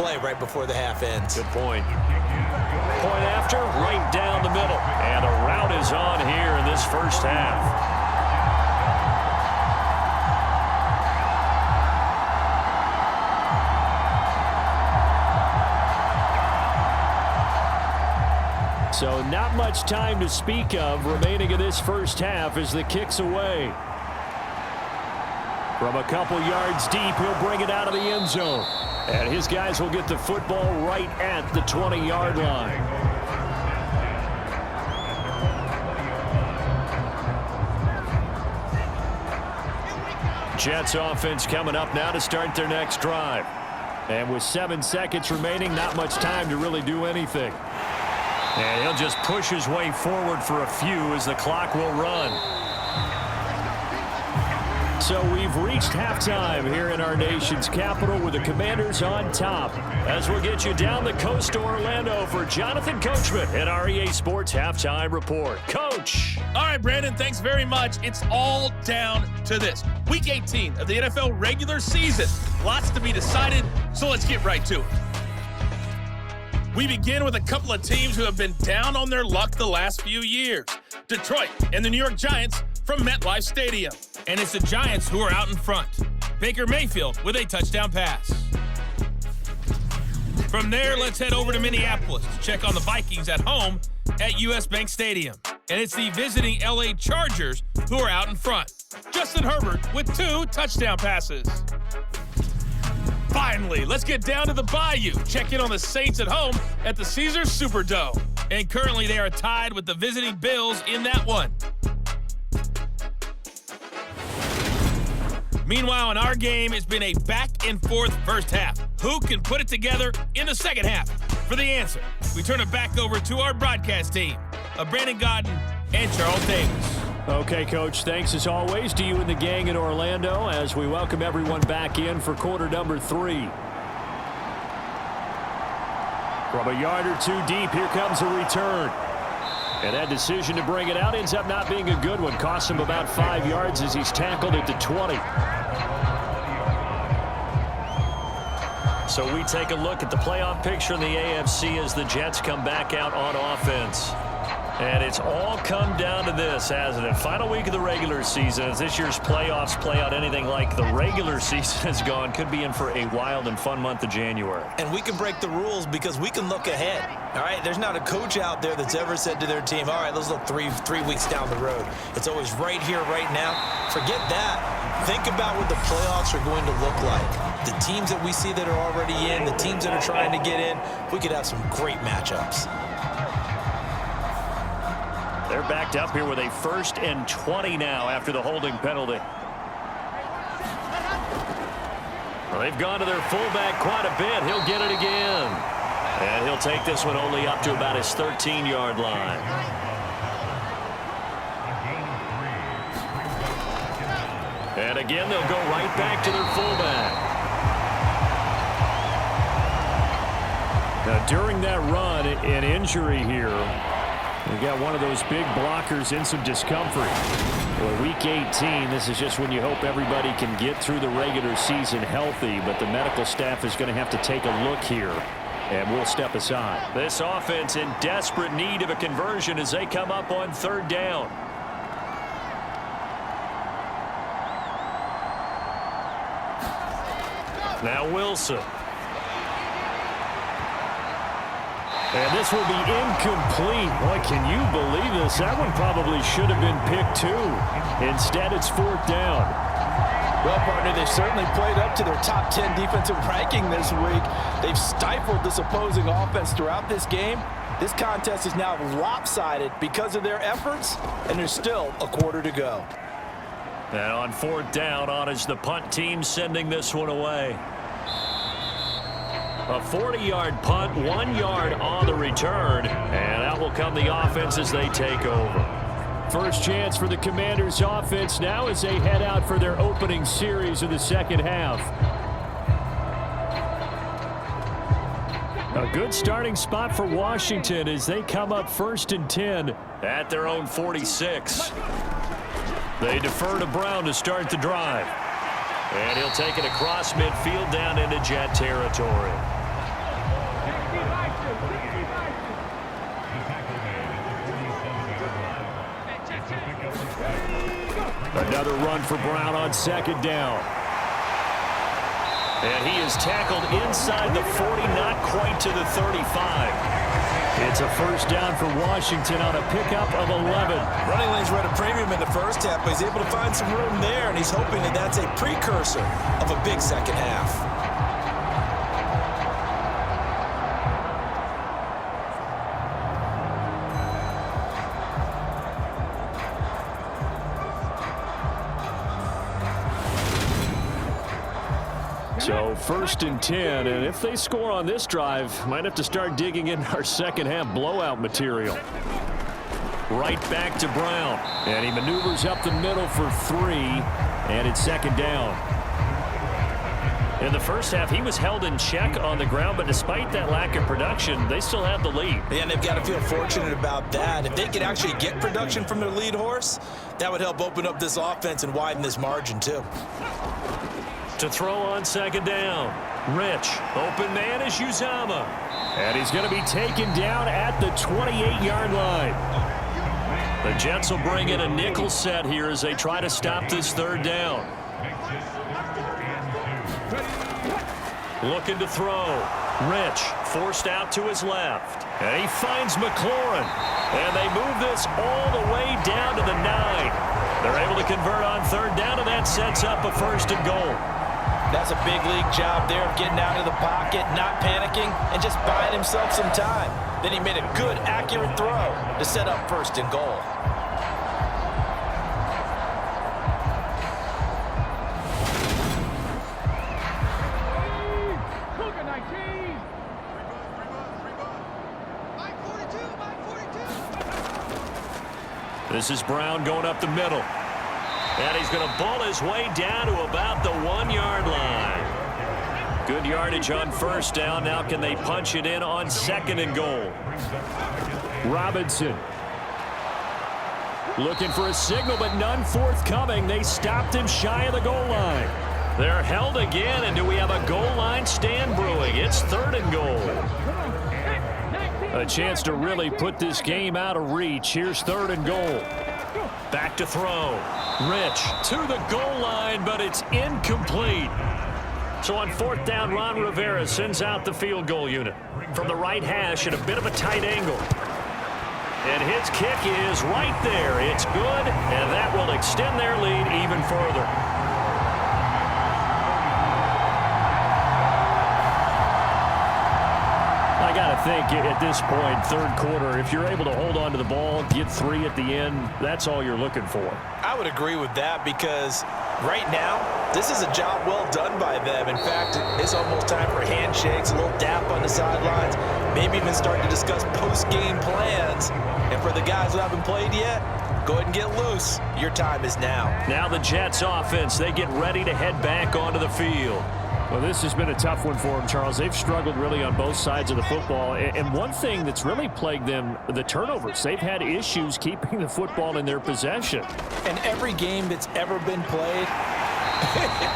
play right before the half ends. Good point. Point after, right down the middle. And a rout is on here in this first half. So not much time to speak of remaining in this first half as the kick's away. From a couple yards deep, he'll bring it out of the end zone. And his guys will get the football right at the 20-yard line. Jets offense coming up now to start their next drive. And with 7 seconds remaining, not much time to really do anything. And he'll just push his way forward for a few as the clock will run. So we've reached halftime here in our nation's capital with the Commanders on top. As we'll get you down the coast to Orlando for Jonathan Coachman at our EA Sports Halftime Report. Coach! All right, Brandon, thanks very much. It's all down to this. Week 18 of the NFL regular season. Lots to be decided, so let's get right to it. We begin with a couple of teams who have been down on their luck the last few years. Detroit and the New York Giants from MetLife Stadium. And it's the Giants who are out in front. Baker Mayfield with a touchdown pass. From there, let's head over to Minneapolis to check on the Vikings at home at US Bank Stadium. And it's the visiting LA Chargers who are out in front. Justin Herbert with 2 touchdown passes. Finally, let's get down to the Bayou. Check in on the Saints at home at the Caesars Superdome. And currently they are tied with the visiting Bills in that one. Meanwhile, in our game, it's been a back-and-forth first half. Who can put it together in the second half? For the answer, we turn it back over to our broadcast team of Brandon Gaudin and Charles Davis. Okay, Coach, thanks as always to you and the gang in Orlando as we welcome everyone back in for quarter number 3. From a yard or two deep, here comes a return. And that decision to bring it out ends up not being a good one. Costs him about 5 yards as he's tackled at the 20. So we take a look at the playoff picture in the AFC as the Jets come back out on offense. And it's all come down to this, hasn't it? Final week of the regular season. As this year's playoffs play out anything like the regular season has gone, could be in for a wild and fun month of January. And we can break the rules because we can look ahead. All right, there's not a coach out there that's ever said to their team, all right, let's look three weeks down the road. It's always right here, right now. Forget that. Think about what the playoffs are going to look like. The teams that we see that are already in, the teams that are trying to get in, we could have some great matchups. They're backed up here with a 1st and 20 now after the holding penalty. Well, they've gone to their fullback quite a bit. He'll get it again. And he'll take this one only up to about his 13-yard line. And again, they'll go right back to their fullback. Now, during that run, an injury here. We got one of those big blockers in some discomfort. Well, week 18, this is just when you hope everybody can get through the regular season healthy, but the medical staff is going to have to take a look here, and we'll step aside. This offense in desperate need of a conversion as they come up on 3rd down. Now Wilson. And this will be incomplete. Boy, can you believe this? That one probably should have been picked too. Instead, it's 4th down. Well, partner, they've certainly played up to their top 10 defensive ranking this week. They've stifled this opposing offense throughout this game. This contest is now lopsided because of their efforts, and there's still a quarter to go. And on 4th down, on is the punt team sending this one away. A 40-yard punt, 1 yard on the return, and out will come the offense as they take over. First chance for the Commanders offense now as they head out for their opening series of the second half. A good starting spot for Washington as they come up 1st and 10 at their own 46. They defer to Brown to start the drive. And he'll take it across midfield down into Jet territory. Another run for Brown on second down. And he is tackled inside the 40, not quite to the 35. It's a first down for Washington on a pickup of 11. Running lanes were at a premium in the first half, but he's able to find some room there, and he's hoping that that's a precursor of a big second half. So first and 10, and if they score on this drive, might have to start digging in our second half blowout material. Right back to Brown, and he maneuvers up the middle for 3, and it's second down. In the first half, he was held in check on the ground, but despite that lack of production, they still have the lead. And they've got to feel fortunate about that. If they could actually get production from their lead horse, that would help open up this offense and widen this margin too. To throw on second down. Rich, open man is Uzomah. And he's going to be taken down at the 28-yard line. The Jets will bring in a nickel set here as they try to stop this third down. Looking to throw. Rich forced out to his left. And he finds McLaurin. And they move this all the way down to the 9. They're able to convert on third down, and that sets up a first and goal. That's a big league job there of getting out of the pocket, not panicking, and just buying himself some time. Then he made a good, accurate throw to set up first and goal. This is Brown going up the middle. And he's going to ball his way down to about the 1-yard line. Good yardage on first down. Now can they punch it in on second and goal? Robinson. Looking for a signal, but none forthcoming. They stopped him shy of the goal line. They're held again, and do we have a goal line stand brewing? It's third and goal. A chance to really put this game out of reach. Here's third and goal. Back to throw. Rich to the goal line, but it's incomplete. So on fourth down, Ron Rivera sends out the field goal unit from the right hash at a bit of a tight angle. And his kick is right there. It's good, and that will extend their lead even further. I got to think at this point, third quarter, if you're able to hold on to the ball, get 3 at the end, that's all you're looking for. I would agree with that because right now, this is a job well done by them. In fact, it's almost time for handshakes, a little dap on the sidelines, maybe even start to discuss post-game plans. And for the guys that haven't played yet, go ahead and get loose. Your time is now. Now the Jets offense, they get ready to head back onto the field. Well, this has been a tough one for them, Charles. They've struggled really on both sides of the football. And one thing that's really plagued them, the turnovers. They've had issues keeping the football in their possession. And every game that's ever been played,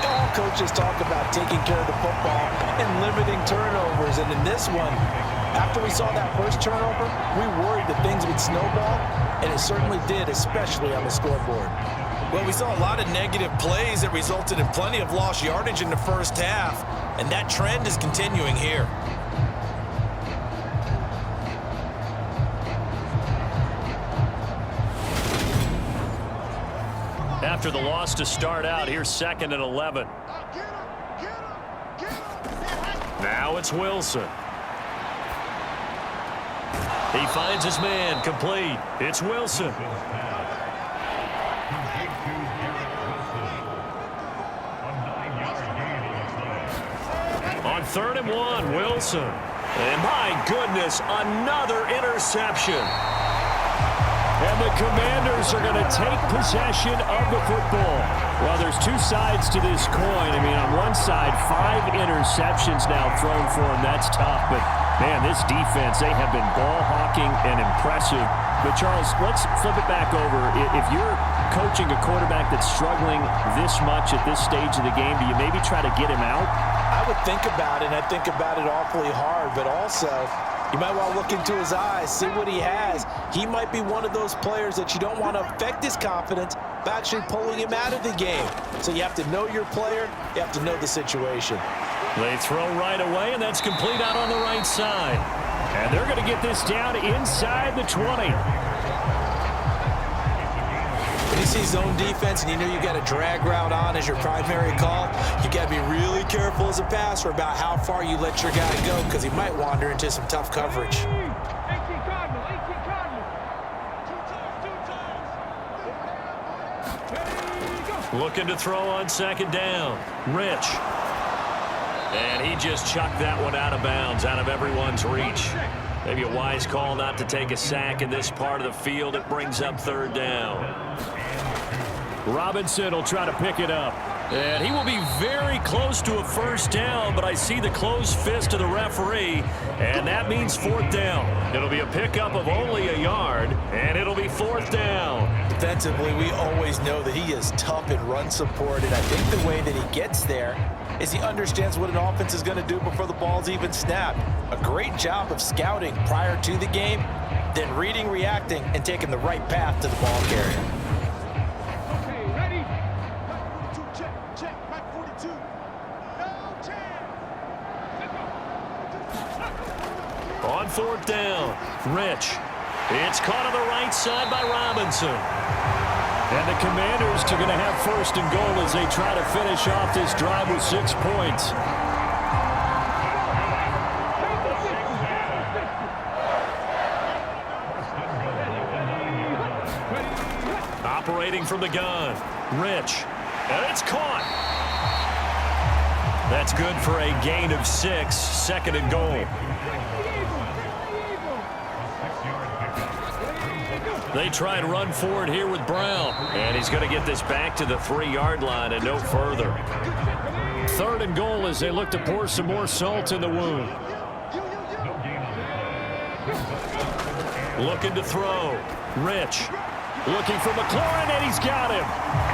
all coaches talk about taking care of the football and limiting turnovers. And in this one, after we saw that first turnover, we worried that things would snowball, and it certainly did, especially on the scoreboard. Well, we saw a lot of negative plays that resulted in plenty of lost yardage in the first half, and that trend is continuing here. After the loss to start out, here's second and 11. Now it's Wilson. He finds his man, complete. It's Wilson. On 3rd and 1, Wilson. And my goodness, another interception. And the Commanders are going to take possession of the football. Well, there's two sides to this coin. I mean, on one side, 5 interceptions now thrown for him. That's tough. But, man, this defense, they have been ball hawking and impressive. But, Charles, let's flip it back over. If you're coaching a quarterback that's struggling this much at this stage of the game, do you maybe try to get him out? I would think about it, and I think about it awfully hard, but also You might want to look into his eyes, see what he has. He might be one of those players that you don't want to affect his confidence by actually pulling him out of the game. So you have to know your player. You have to know the situation. They throw right away, and that's complete out on the right side. And they're going to get this down inside the 20. When you see zone defense and you know you got a drag route on as your primary call, you got to be really careful as a passer about how far you let your guy go because he might wander into some tough coverage. Looking to throw on second down. Rich. And he just chucked that one out of bounds, out of everyone's reach. Maybe a wise call not to take a sack in this part of the field. It brings up third down. Robinson will try to pick it up. And he will be very close to a first down, but I see the closed fist of the referee, and that means fourth down. It'll be a pickup of only a yard, and it'll be fourth down. Defensively, we always know that he is tough and run support, and I think the way that he gets there is he understands what an offense is going to do before the ball's even snapped. A great job of scouting prior to the game, then reading, reacting, and taking the right path to the ball carrier. On fourth down, Rich. It's caught on the right side by Robinson. And the Commanders are going to have first and goal as they try to finish off this drive with 6 points. Operating from the gun, Rich. And it's caught. That's good for a gain of 6, second and goal. They try and run forward here with Brown. And he's going to get this back to the 3-yard line and no further. Third and goal as they look to pour some more salt in the wound. Looking to throw. Rich. Looking for McLaurin, and he's got him.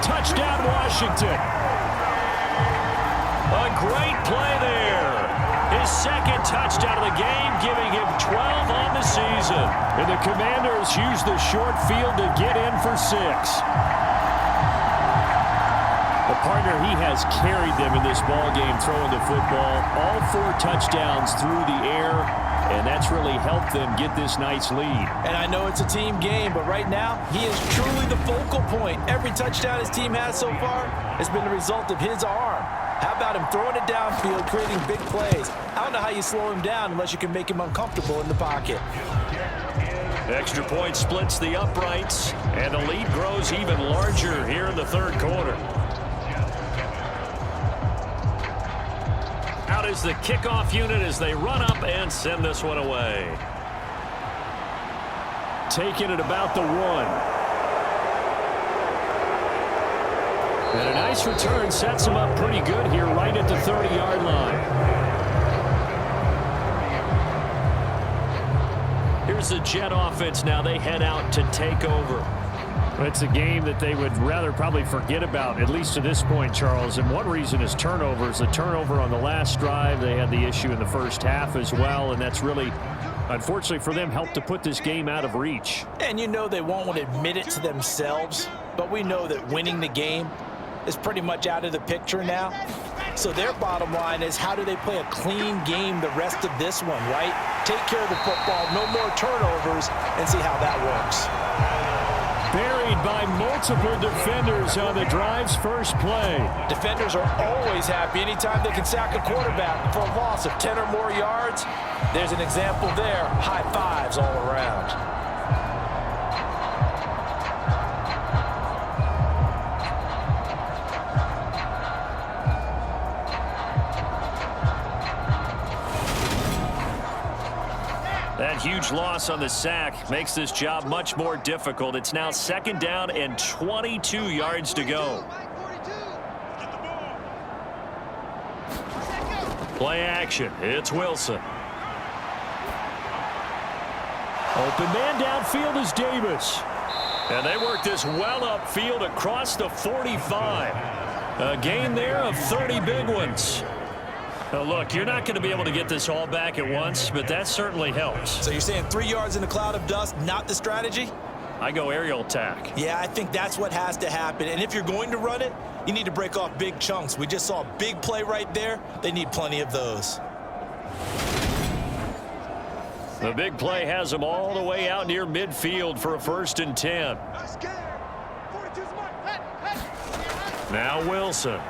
Touchdown, Washington. A great play there. His second touchdown of the game, giving him 12 on the season. And the Commanders use the short field to get in for 6. The partner, he has carried them in this ball game throwing the football. All 4 touchdowns through the air, and that's really helped them get this nice lead. And I know it's a team game, but right now, he is truly the focal point. Every touchdown his team has so far has been the result of his arm. How about him throwing it downfield, creating big plays? I don't know how you slow him down unless you can make him uncomfortable in the pocket. Extra point splits the uprights, and the lead grows even larger here in the third quarter. Out is the kickoff unit as they run up and send this one away. Taking it about the 1. And a nice return sets him up pretty good here right at the 30-yard line. Here's the Jet offense now. They head out to take over. It's a game that they would rather probably forget about, at least to this point, Charles. And one reason is turnovers. The turnover on the last drive, they had the issue in the first half as well, and that's really, unfortunately for them, helped to put this game out of reach. And you know they won't admit it to themselves, but we know that winning the game is pretty much out of the picture now. So their bottom line is, how do they play a clean game the rest of this one, right? Take care of the football, no more turnovers, and see how that works. Buried by multiple defenders on the drive's first play. Defenders are always happy anytime they can sack a quarterback for a loss of 10 or more yards. There's an example there. High fives all around. That huge loss on the sack makes this job much more difficult. It's now second down and 22 yards to go. Play action. It's Wilson. Open man downfield is Davis. And they work this well upfield across the 45. A gain there of 30 big ones. Now look, you're not going to be able to get this all back at once, but that certainly helps. So you're saying 3 yards in a cloud of dust, not the strategy? I go aerial attack. Yeah, I think that's what has to happen. And if you're going to run it, you need to break off big chunks. We just saw a big play right there. They need plenty of those. The big play has them all the way out near midfield for a 1st and 10. Now Wilson.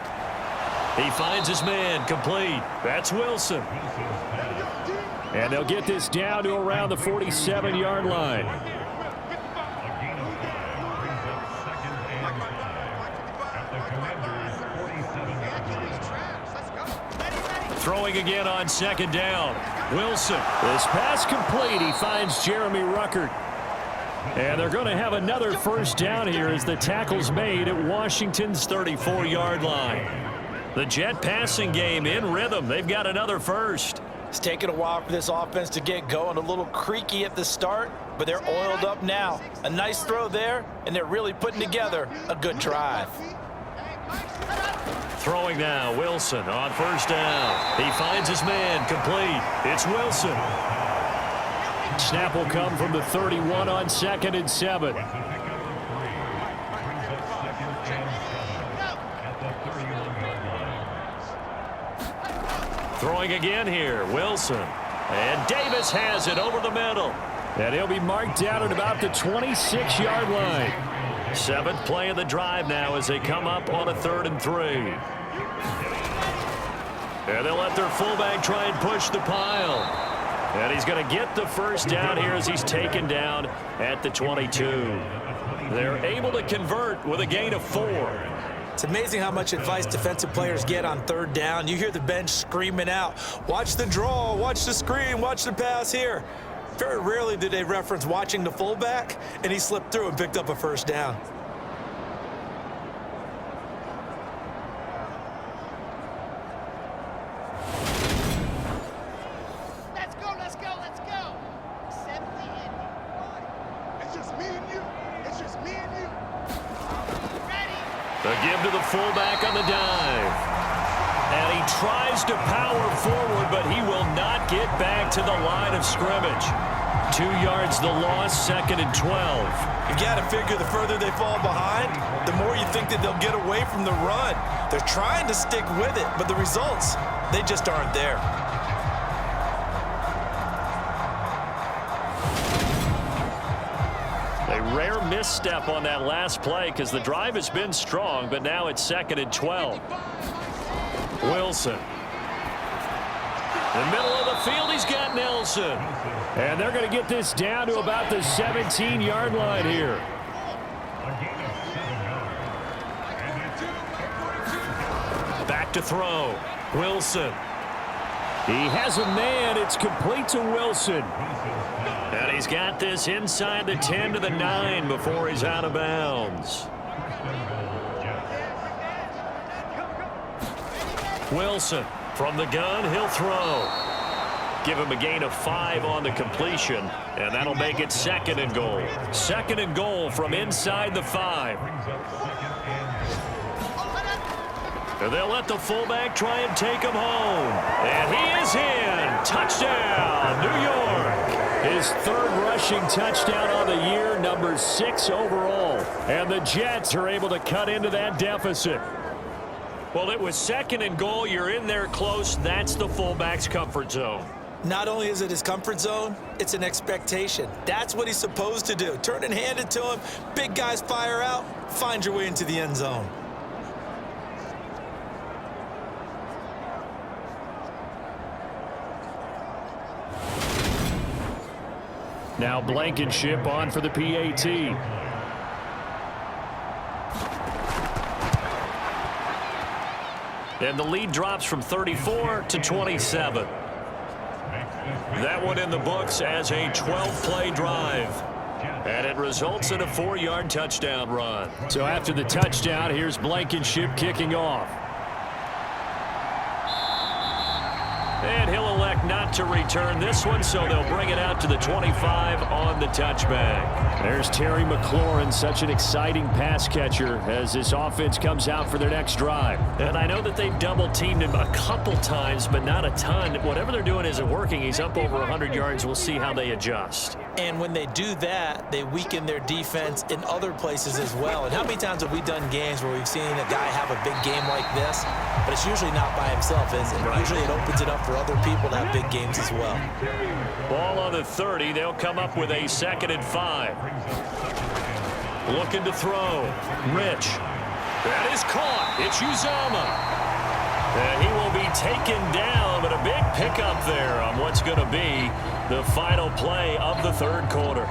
He finds his man complete. That's Wilson. And they'll get this down to around the 47-yard line. Throwing again on 2nd down. Wilson. This pass complete. He finds Jeremy Ruckert. And they're going to have another 1st down here as the tackle's made at Washington's 34-yard line. The Jet passing game in rhythm. They've got another 1st. It's taken a while for this offense to get going. A little creaky at the start, but they're oiled up now. A nice throw there, and they're really putting together a good drive. Throwing now, Wilson on 1st down. He finds his man complete. It's Wilson. Snap will come from the 31 on 2nd and 7. Throwing again here, Wilson. And Davis has it over the middle. And he'll be marked down at about the 26-yard line. 7th play of the drive now as they come up on a 3rd and 3. And they'll let their fullback try and push the pile. And he's going to get the 1st down here as he's taken down at the 22. They're able to convert with a gain of 4. It's amazing how much advice defensive players get on 3rd down. You hear the bench screaming out, watch the draw, watch the screen, watch the pass here. Very rarely do they reference watching the fullback, and he slipped through and picked up a 1st down. Let's go, let's go, let's go. Accept the ending. It's just me and you. It's just me and you. Ready? The give to the fullback on the dive. And he tries to power forward, but he will not get back to the line of scrimmage. 2 yards the loss, 2nd and 12. You got to figure the further they fall behind, the more you think that they'll get away from the run. They're trying to stick with it, but the results, they just aren't there. A rare misstep on that last play because the drive has been strong, but now it's 2nd and 12. Wilson. In the middle of the field, he's got Nelson. And they're going to get this down to about the 17-yard line here. Back to throw. Wilson. He has a man. It's complete to Wilson. And he's got this inside the 10 to the 9 before he's out of bounds. Wilson from the gun, he'll throw. Give him a gain of 5 on the completion, and that'll make it 2nd and goal. 2nd and goal from inside the 5. And they'll let the fullback try and take him home. And he is in. Touchdown, New York. His 3rd rushing touchdown on the year, number 6 overall. And the Jets are able to cut into that deficit. Well, it was 2nd and goal. You're in there close. That's the fullback's comfort zone. Not only is it his comfort zone, it's an expectation. That's what he's supposed to do. Turn and hand it to him. Big guys fire out. Find your way into the end zone. Now Blankenship on for the PAT. And the lead drops from 34 to 27. That one in the books as a 12-play drive. And it results in a 4-yard touchdown run. So after the touchdown, here's Blankenship kicking off. And he'll elect not to return this one, so they'll bring it out to the 25 on the touchback. There's Terry McLaurin, such an exciting pass catcher as this offense comes out for their next drive. And I know that they've double-teamed him a couple times, but not a ton. Whatever they're doing isn't working. He's up over 100 yards. We'll see how they adjust. And when they do that, they weaken their defense in other places as well. And how many times have we done games where we've seen a guy have a big game like this, but it's usually not by himself, is it? Right. Usually it opens it up for other people to have big games as well. Ball on the 30. They'll come up with a 2nd and 5. Looking to throw. Rich. That is caught. It's Uzomah. And he will be taken down, but a big pickup there on what's going to be the final play of the 3rd quarter.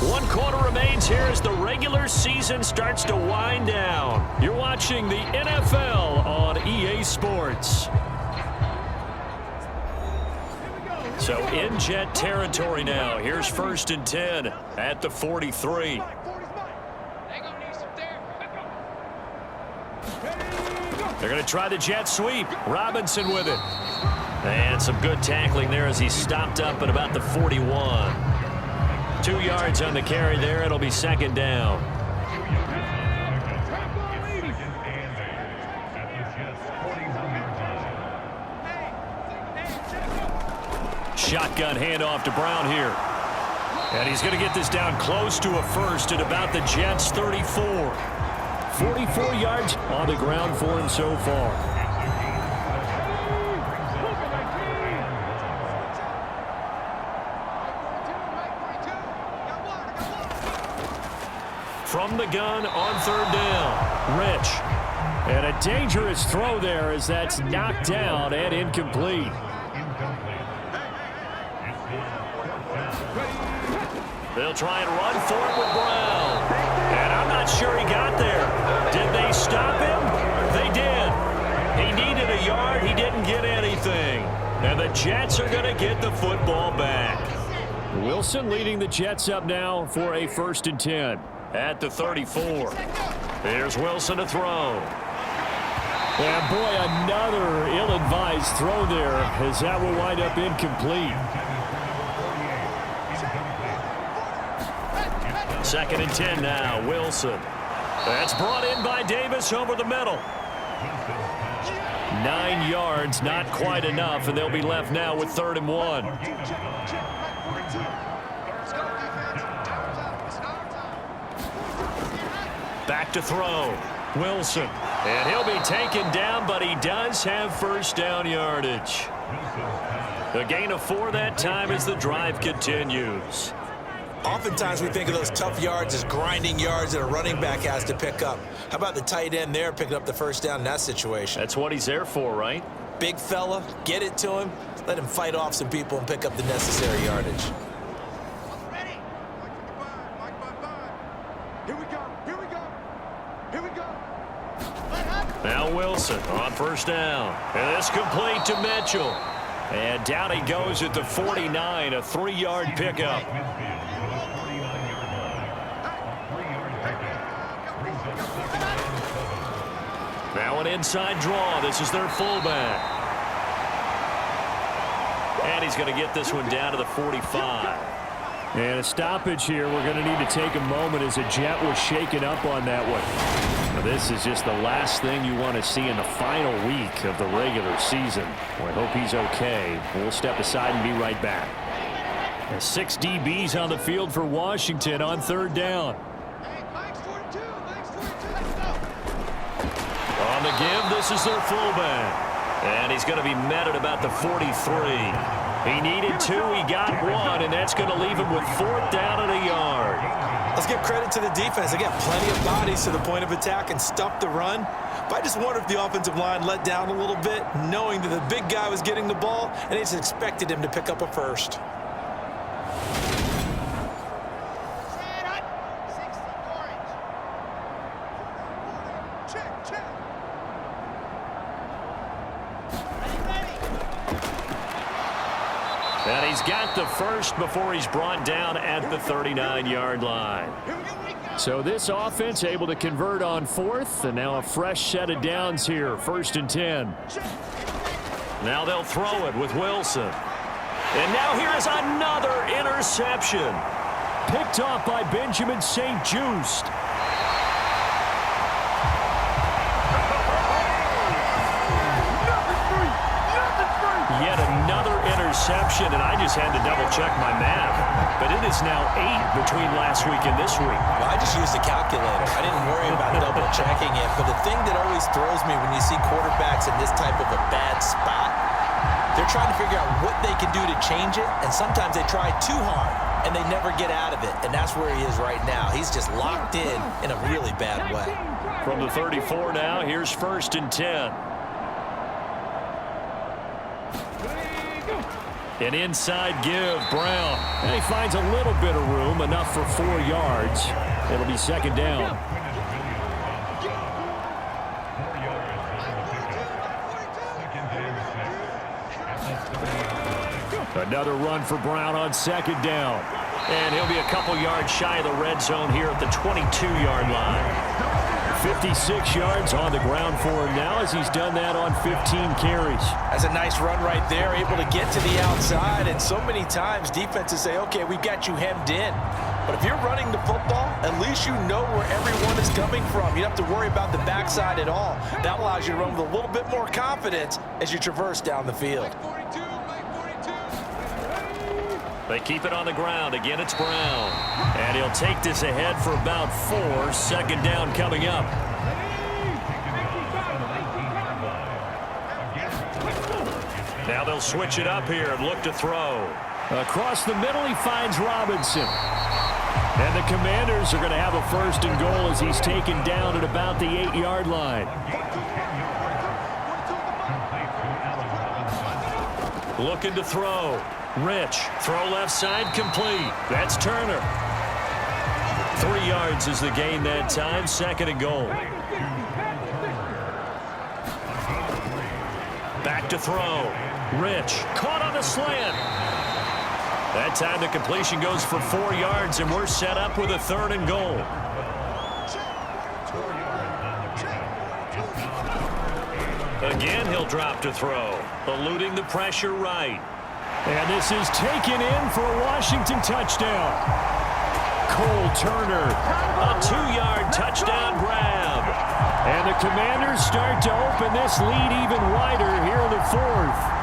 One quarter remains here as the regular season starts to wind down. You're watching the NFL on EA Sports. So in Jet territory now. Here's 1st and 10 at the 43. They're going to try the jet sweep. Robinson with it. And some good tackling there as he stopped up at about the 41. 2 yards on the carry there. It'll be 2nd down. Shotgun handoff to Brown here. And he's going to get this down close to a first at about the Jets' 34. 44 yards on the ground for him so far. From the gun on 3rd down, Rich. And a dangerous throw there as that's knocked down and incomplete. They'll try and run for it with Brown. And I'm not sure he got there. Did they stop him? They did. He needed a yard. He didn't get anything. And the Jets are going to get the football back. Wilson leading the Jets up now for a 1st and 10 at the 34. Here's Wilson to throw. And boy, another ill-advised throw there as that will wind up incomplete. 2nd and 10 now, Wilson. That's brought in by Davis over the middle. 9 yards, not quite enough, and they'll be left now with 3rd and 1. Back to throw. Wilson. And he'll be taken down, but he does have 1st down yardage. A gain of 4 that time as the drive continues. Oftentimes we think of those tough yards as grinding yards that a running back has to pick up. How about the tight end there picking up the 1st down in that situation? That's what he's there for, right? Big fella, get it to him, let him fight off some people and pick up the necessary yardage. Ready? Here we go. Here we go. Here we go. Now Wilson on 1st down. And it's complete to Mitchell. And down he goes at the 49, a 3-yard pickup. Now an inside draw. This is their fullback. And he's going to get this one down to the 45. And a stoppage here. We're going to need to take a moment as a Jet was shaken up on that one. Now, this is just the last thing you want to see in the final week of the regular season. We hope he's okay. We'll step aside and be right back. And 6 DBs on the field for Washington on 3rd down. On the give, this is their fullback. And he's going to be met at about the 43. He needed 2, he got 1, and that's going to leave him with 4th down and a yard. Let's give credit to the defense. They got plenty of bodies to the point of attack and stuffed the run. But I just wonder if the offensive line let down a little bit, knowing that the big guy was getting the ball, and they just expected him to pick up a 1st. And he's got the first before he's brought down at the 39-yard line. So this offense able to convert on fourth, and now a fresh set of downs here, 1st and 10. Now they'll throw it with Wilson. And now here is another interception. Picked off by Benjamin St-Juste. Yet another interception, and I just had to double-check my math. But it is now 8 between last week and this week. Well, I just used a calculator. I didn't worry about double-checking it. But the thing that always throws me when you see quarterbacks in this type of a bad spot, they're trying to figure out what they can do to change it, and sometimes they try too hard, and they never get out of it. And that's where he is right now. He's just locked in a really bad way. From the 34 now, here's 1st and 10. An inside give, Brown. And he finds a little bit of room, enough for 4 yards. It'll be 2nd down. Another run for Brown on 2nd down. And he'll be a couple yards shy of the red zone here at the 22-yard line. 56 yards on the ground for him now as he's done that on 15 carries. That's a nice run right there, able to get to the outside. And so many times defenses say, okay, we've got you hemmed in. But if you're running the football, at least you know where everyone is coming from. You don't have to worry about the backside at all. That allows you to run with a little bit more confidence as you traverse down the field. They keep it on the ground. Again, it's Brown. And he'll take this ahead for about 4. 2nd down coming up. Now they'll switch it up here and look to throw. Across the middle, he finds Robinson. And the Commanders are going to have a 1st and goal as he's taken down at about the 8-yard line. Looking to throw. Rich, throw left side, complete. That's Turner. 3 yards is the gain that time, 2nd and goal. Back to throw. Rich, caught on the slant. That time the completion goes for 4 yards, and we're set up with a 3rd and goal. Again, he'll drop to throw, eluding the pressure right. And this is taken in for a Washington touchdown. Cole Turner, a 2-yard touchdown grab. And the Commanders start to open this lead even wider here in the 4th.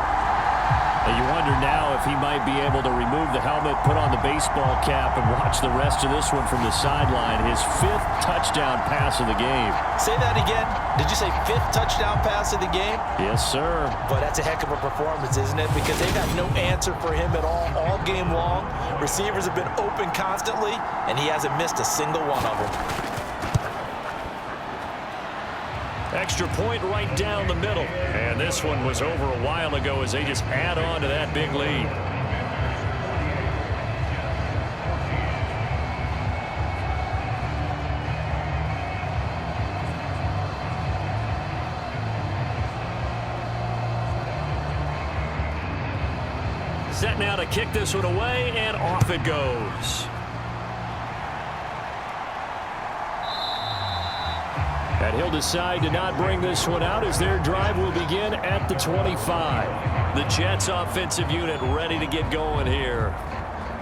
And you wonder now if he might be able to remove the helmet, put on the baseball cap, and watch the rest of this one from the sideline. His 5th touchdown pass of the game. Say that again. Did you say 5th touchdown pass of the game? Yes, sir. But that's a heck of a performance, isn't it? Because they've had no answer for him at all game long. Receivers have been open constantly, and he hasn't missed a single one of them. Extra point right down the middle. And this one was over a while ago as they just add on to that big lead. Set now to kick this one away, and off it goes. And he'll decide to not bring this one out as their drive will begin at the 25. The Jets offensive unit ready to get going here.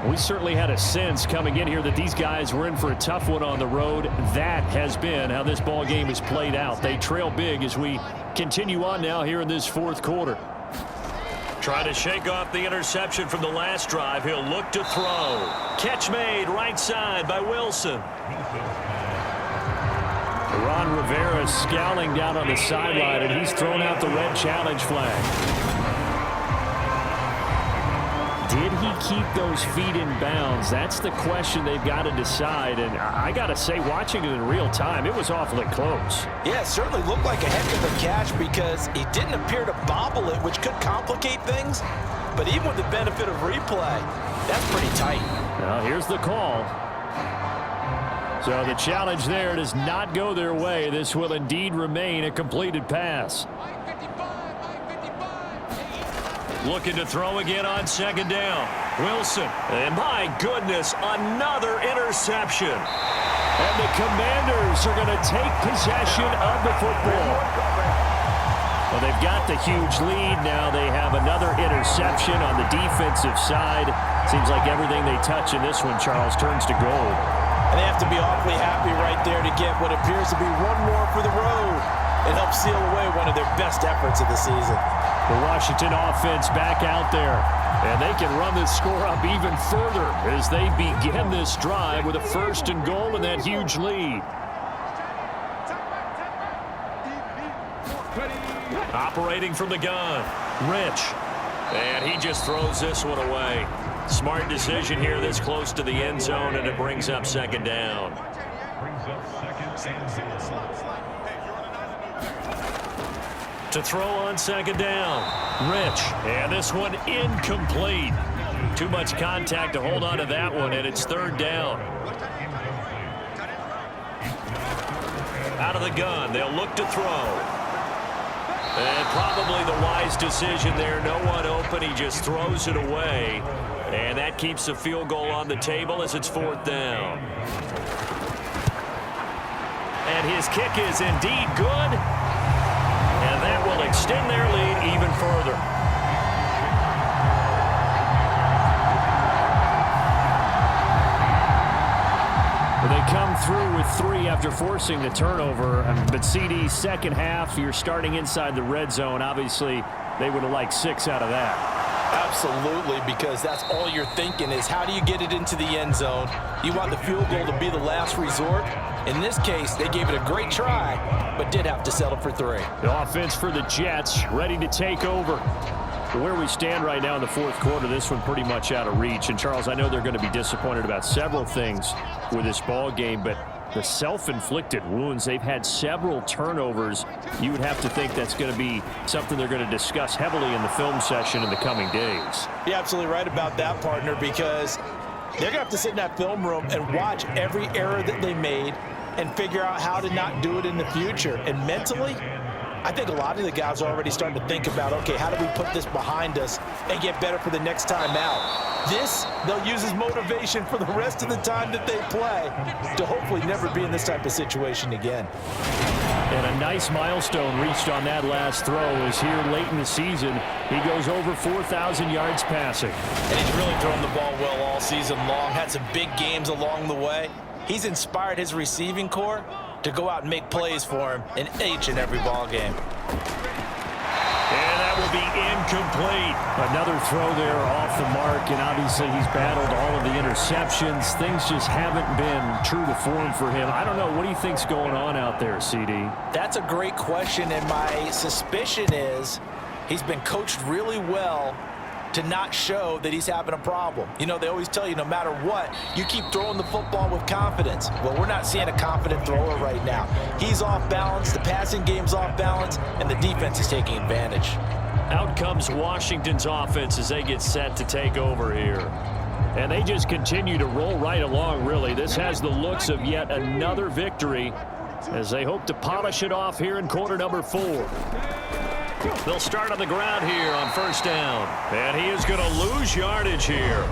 We certainly had a sense coming in here that these guys were in for a tough one on the road. That has been how this ball game has played out. They trail big as we continue on now here in this 4th quarter. Try to shake off the interception from the last drive. He'll look to throw. Catch made right side by Wilson. Ron Rivera scowling down on the sideline, and he's thrown out the red challenge flag. Did he keep those feet in bounds? That's the question they've got to decide. And I got to say, watching it in real time, it was awfully close. Yeah, it certainly looked like a heck of a catch because he didn't appear to bobble it, which could complicate things. But even with the benefit of replay, that's pretty tight. Now, here's the call. So the challenge there does not go their way. This will indeed remain a completed pass. Looking to throw again on second down. Wilson. And my goodness, another interception. And the Commanders are going to take possession of the football. Well, they've got the huge lead. Now they have another interception on the defensive side. Seems like everything they touch in this one, Charles, turns to gold. And they have to be awfully happy right there to get what appears to be one more for the road. It helps seal away one of their best efforts of the season. The Washington offense back out there. And they can run this score up even further as they begin this drive with a 1st and goal and that huge lead. Operating from the gun, Rich. And he just throws this one away. Smart decision here this close to the end zone, and it brings up second down. To throw on second down, Rich. And this one incomplete. Too much contact to hold on to that one, and it's 3rd down. Out of the gun, they'll look to throw. And probably the wise decision there. No one open. He just throws it away. And that keeps the field goal on the table as it's 4th down. And his kick is indeed good. And that will extend their lead even further. They come through with 3 after forcing the turnover. But CD's second half, you're starting inside the red zone. Obviously, they would have liked 6 out of that. Absolutely, because that's all you're thinking is how do you get it into the end zone? You want the field goal to be the last resort. In this case, they gave it a great try, but did have to settle for 3. The offense for the Jets ready to take over. Where we stand right now in the 4th quarter, this one pretty much out of reach. And, Charles, I know they're going to be disappointed about several things with this ball game, but the self-inflicted wounds, they've had several turnovers. You would have to think that's going to be something they're going to discuss heavily in the film session in the coming days. You're absolutely right about that, partner, because they're going to have to sit in that film room and watch every error that they made and figure out how to not do it in the future. And mentally, I think a lot of the guys are already starting to think about, okay, how do we put this behind us and get better for the next time out? This, they'll use as motivation for the rest of the time that they play to hopefully never be in this type of situation again. And a nice milestone reached on that last throw is here late in the season. He goes over 4,000 yards passing. And he's really thrown the ball well all season long, had some big games along the way. He's inspired his receiving corps to go out and make plays for him in each and every ball game. And that will be incomplete. Another throw there off the mark, and obviously he's battled all of the interceptions. Things just haven't been true to form for him. I don't know. What do you think's going on out there, CD? That's a great question, and my suspicion is he's been coached really well to not show that he's having a problem. You know, they always tell you no matter what, you keep throwing the football with confidence. Well, we're not seeing a confident thrower right now. He's off balance, the passing game's off balance, and the defense is taking advantage. Out comes Washington's offense as they get set to take over here. And they just continue to roll right along, really. This has the looks of yet another victory as they hope to polish it off here in quarter number 4. They'll start on the ground here on 1st down. And he is going to lose yardage here.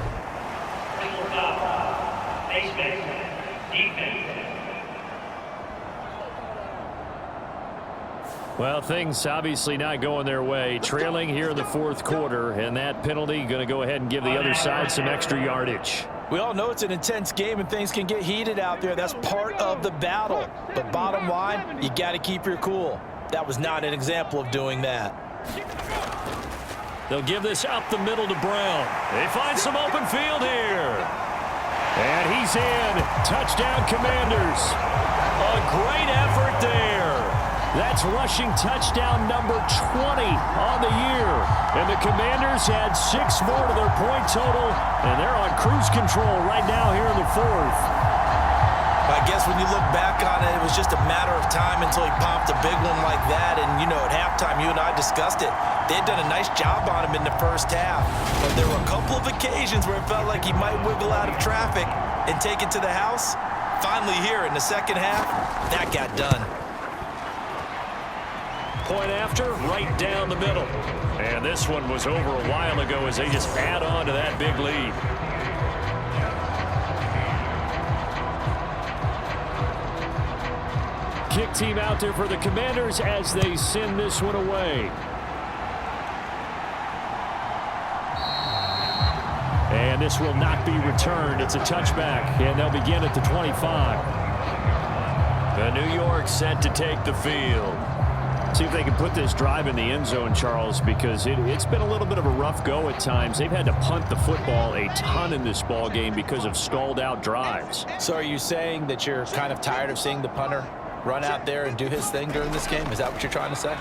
Well, things obviously not going their way. Trailing here in the 4th quarter, and that penalty going to go ahead and give the other side some extra yardage. We all know it's an intense game and things can get heated out there. That's part of the battle. But bottom line, you got to keep your cool. That was not an example of doing that. They'll give this up the middle to Brown. They find some open field here. And he's in. Touchdown, Commanders. A great effort there. That's rushing touchdown number 20 on the year. And the Commanders had 6 more to their point total, and they're on cruise control right now here in the 4th. I guess when you look back on it, it was just a matter of time until he popped a big one like that. And, you know, at halftime, you and I discussed it. They had done a nice job on him in the first half. But there were a couple of occasions where it felt like he might wiggle out of traffic and take it to the house. Finally here in the second half, that got done. point after, right down the middle. And this one was over a while ago as they just add on to that big lead. Kick team out there for the Commanders as they send this one away. And this will not be returned. It's a touchback, and they'll begin at the 25. The New York set to take the field. See if they can put this drive in the end zone, Charles, because it's been a little bit of a rough go at times. They've had to punt the football a ton in this ball game because of stalled out drives. So are you saying that you're kind of tired of seeing the punter run out there and do his thing during this game? Is that what you're trying to say?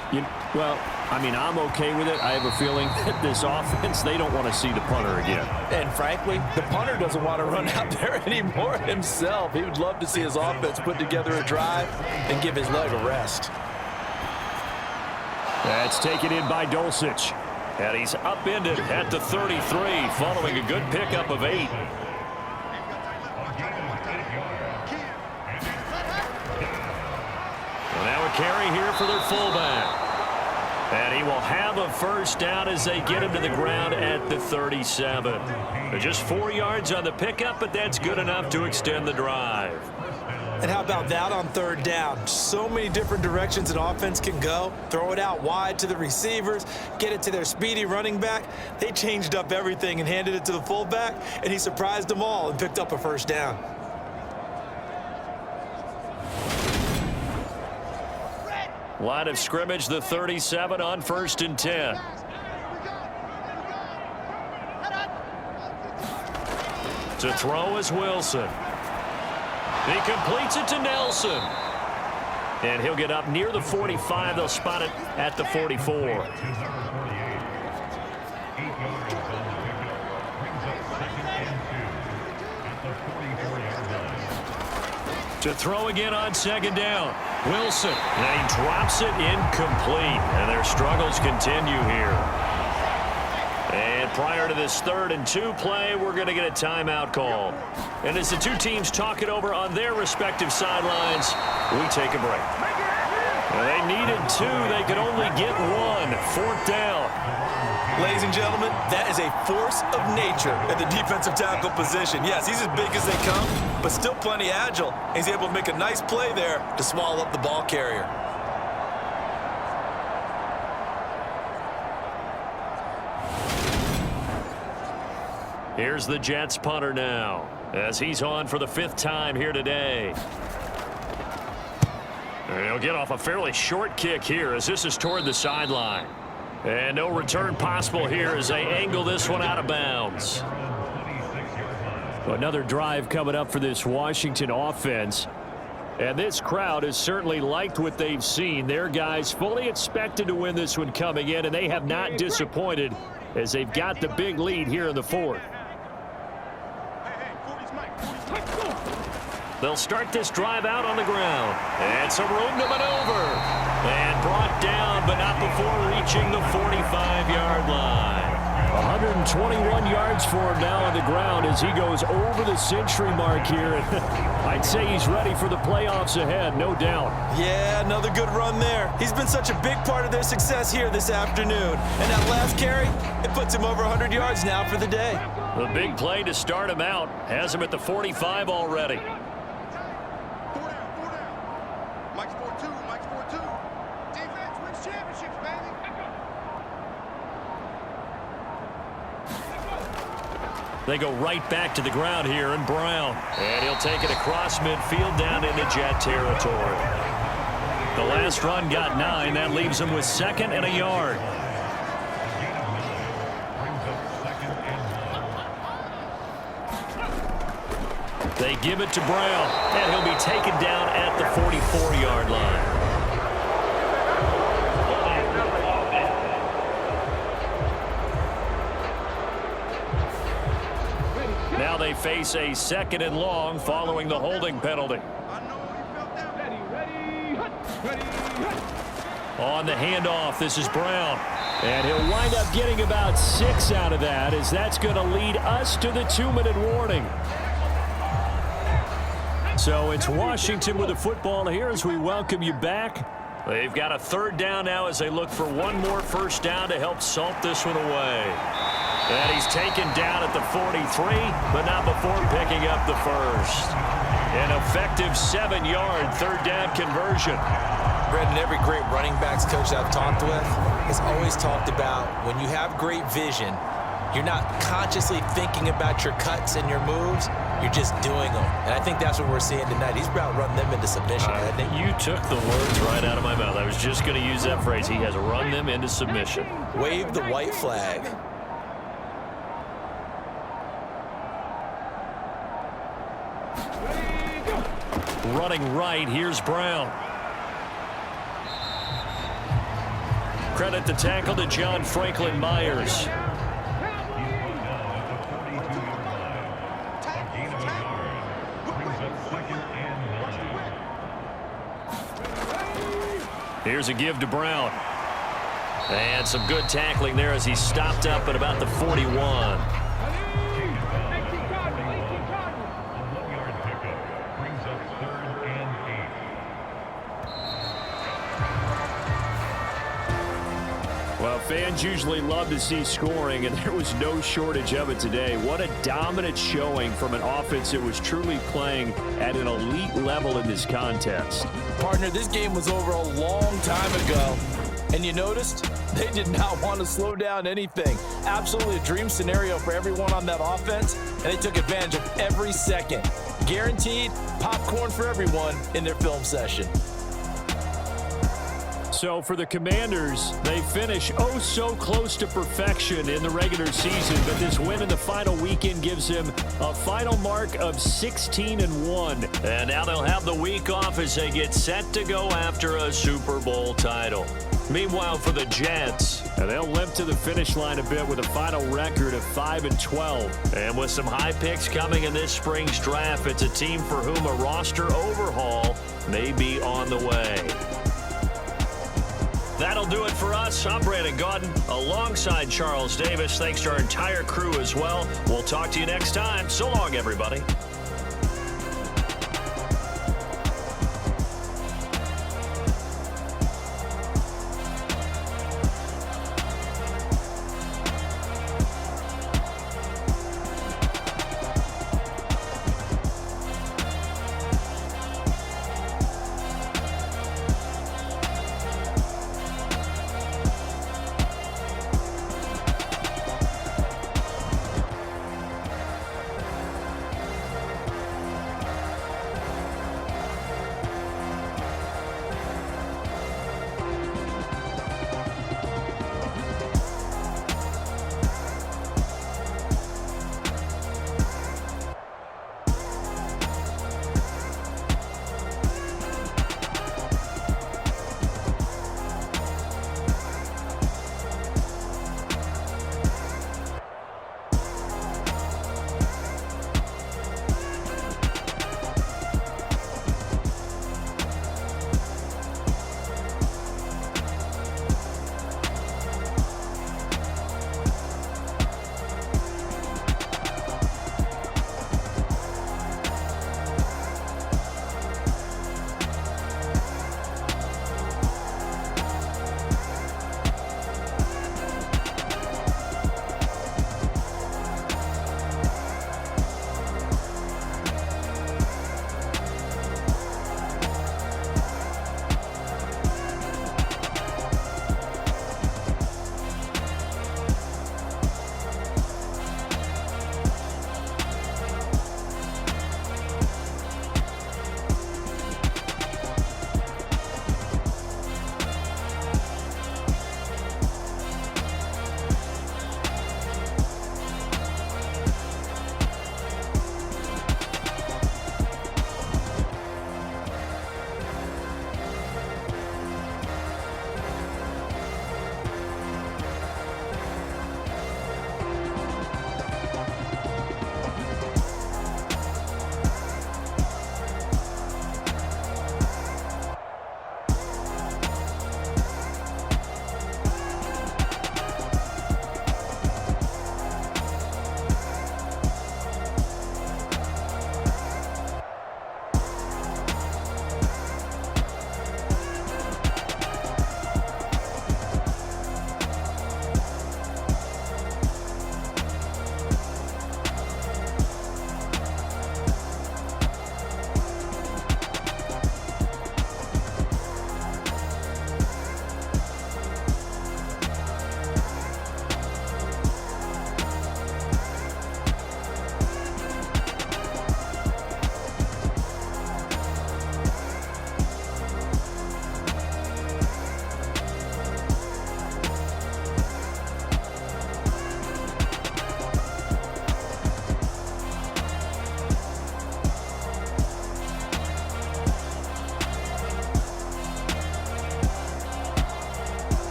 Well, I mean, I'm okay with it. I have a feeling that this offense, they don't want to see the punter again. And frankly, the punter doesn't want to run out there anymore himself. He would love to see his offense put together a drive and give his leg a rest. That's taken in by Dulcich. And he's upended at the 33 following a good pickup of 8. Now a carry here for their fullback. And he will have a first down as they get him to the ground at the 37. Just 4 yards on the pickup, but that's good enough to extend the drive. And how about that on third down? So many different directions an offense can go. Throw it out wide to the receivers, get it to their speedy running back. They changed up everything and handed it to the fullback, and he surprised them all and picked up a first down. Line of scrimmage, the 37 on 1st and 10. To throw is Wilson. He completes it to Nelson. And he'll get up near the 45. They'll spot it at the 44. To throw again on 2nd down. Wilson, and he drops it incomplete. And their struggles continue here. And prior to this 3rd and 2 play, we're going to get a timeout call. And as the two teams talk it over on their respective sidelines, we take a break. They needed 2. They could only get 1. 4th down. Ladies and gentlemen, that is a force of nature at the defensive tackle position. Yes, he's as big as they come, but still plenty agile. He's able to make a nice play there to swallow up the ball carrier. Here's the Jets punter now, as he's on for the 5th time here today. And he'll get off a fairly short kick here as this is toward the sideline. And no return possible here as they angle this one out of bounds. Another drive coming up for this Washington offense. And this crowd has certainly liked what they've seen. Their guys fully expected to win this one coming in, and they have not disappointed as they've got the big lead here in the 4th. They'll start this drive out on the ground. And some room to maneuver. And brought down, but not before reaching the 45-yard line. 121 yards for him now on the ground as he goes over the century mark here. I'd say he's ready for the playoffs ahead, no doubt. Yeah, another good run there. He's been such a big part of their success here this afternoon. And that last carry, it puts him over 100 yards now for the day. The big play to start him out has him at the 45 already. They go right back to the ground here in Brown. And he'll take it across midfield down into Jet territory. The last run got 9. That leaves him with 2nd and a yard. They give it to Brown. And he'll be taken down at the 44-yard line. Now they face a 2nd and long following the holding penalty. On the handoff, this is Brown. And he'll wind up getting about 6 out of that, as that's going to lead us to the 2-minute warning. So it's Washington with the football here as we welcome you back. They've got a third down now as they look for one more first down to help salt this one away. And he's taken down at the 43, but not before picking up the first. An effective 7-yard third down conversion. Brandon, every great running backs coach I've talked with has always talked about when you have great vision, you're not consciously thinking about your cuts and your moves. You're just doing them. And I think that's what we're seeing tonight. He's about to run them into submission. You took the words right out of my mouth. I was just going to use that phrase. He has run them into submission. Wave the white flag. Running right, here's Brown. Credit the tackle to John Franklin Myers. Here's a give to Brown. And some good tackling there as he stopped up at about the 41. Well, fans usually love to see scoring, and there was no shortage of it today. What a dominant showing from an offense that was truly playing at an elite level in this contest. Partner, this game was over a long time ago, and you noticed they did not want to slow down anything. Absolutely a dream scenario for everyone on that offense, and they took advantage of every second. Guaranteed popcorn for everyone in their film session. So for the Commanders, they finish oh so close to perfection in the regular season, but this win in the final weekend gives them a final mark of 16-1. And now they'll have the week off as they get set to go after a Super Bowl title. Meanwhile, for the Jets, they'll limp to the finish line a bit with a final record of 5-12. And with some high picks coming in this spring's draft, it's a team for whom a roster overhaul may be on the way. That'll do it for us. I'm Brandon Gaudin alongside Charles Davis. Thanks to our entire crew as well. We'll talk to you next time. So long, everybody.